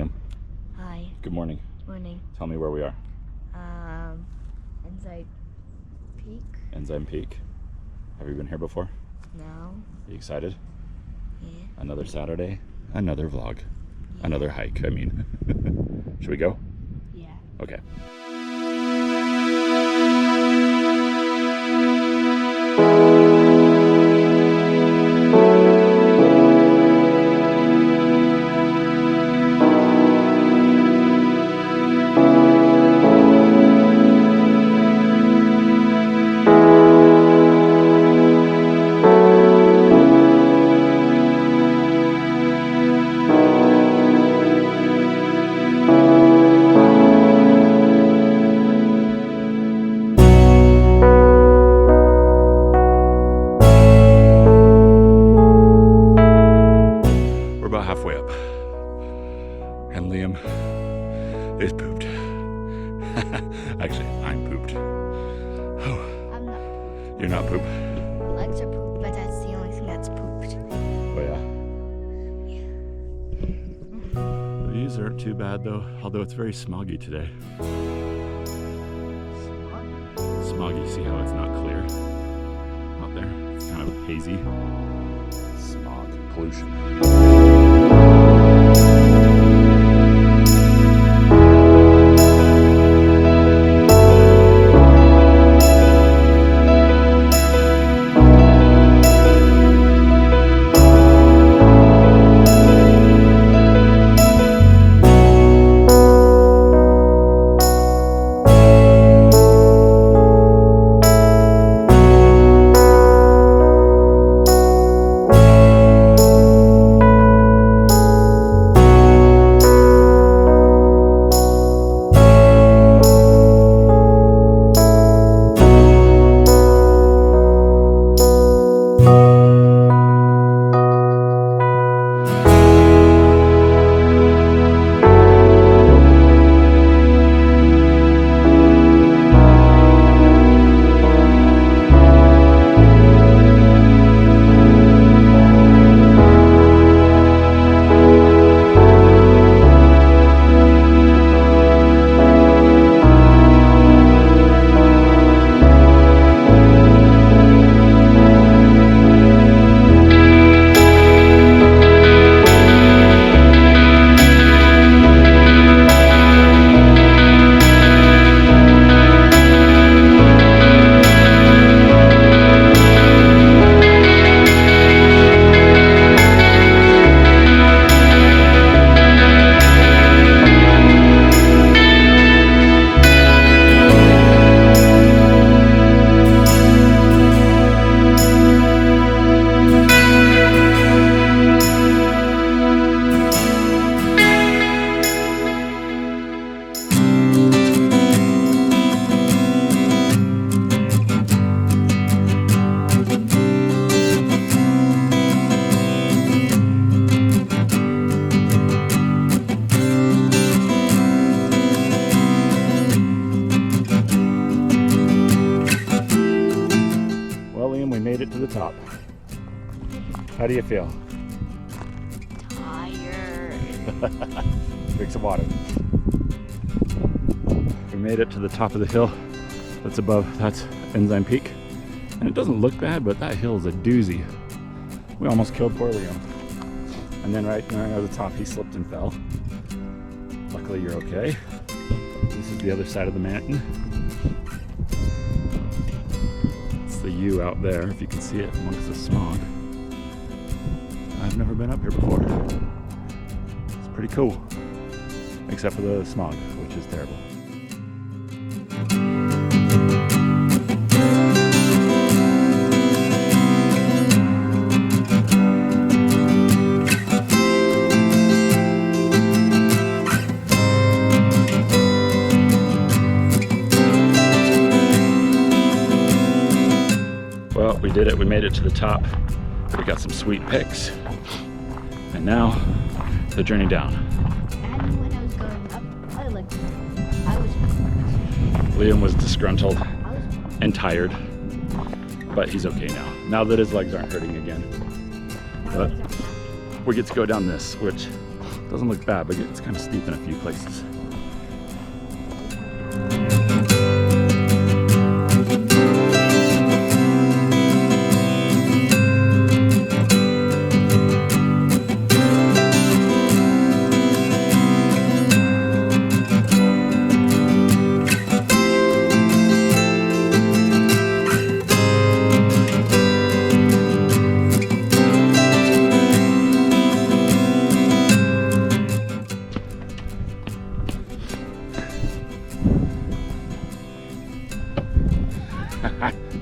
Liam. Hi. Good morning. Morning. Tell me where we are. Ensign Peak? Ensign Peak. Have you been here before? No. Are you excited? Yeah. Another Saturday, another vlog, Yeah. another hike, I mean. Should we go? Yeah. Okay. About halfway up, and Liam is pooped. Actually, I'm pooped. Oh. I'm not pooped. You're not pooped? My legs are pooped, but that's the only thing that's pooped. Oh yeah? These aren't too bad though, although it's very smoggy today. Smoggy, see how it's not clear out there? It's kind of hazy. Smog, pollution. Made it to the top. How do you feel? Tired. Drink some water. We made it to the top of the hill. That's Ensign Peak. And it doesn't look bad, but that hill is a doozy. We almost killed poor Liam. And then right near the top, he slipped and fell. Luckily, you're okay. This is the other side of the mountain. The U out there, if you can see it amongst the smog. I've never been up here before. It's pretty cool, except for the smog, which is terrible. Well, we did it. We made it to the top. We got some sweet pics. And now, the journey down. And when I was going up, I was Liam was disgruntled and tired, but he's okay now that his legs aren't hurting again. But we get to go down this, which Doesn't look bad, but it's kind of steep in a few places.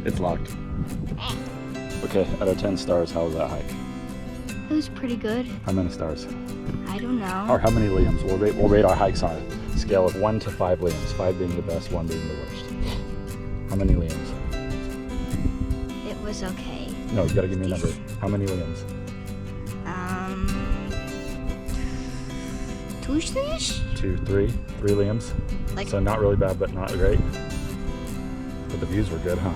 It's locked. Okay, out of 10 stars, how was that hike? It was pretty good. How many stars? I don't know. Or how many liams? We'll rate our hikes on a scale of 1 to 5 liams. 5 being the best, 1 being the worst. How many liams? It was okay. No, you gotta give me a number. How many liams? 2-ish? 2, 3 liams. Like, So not really bad, but not great. But the views were good, huh?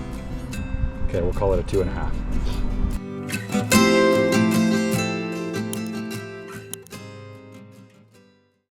Okay, we'll call it a 2.5.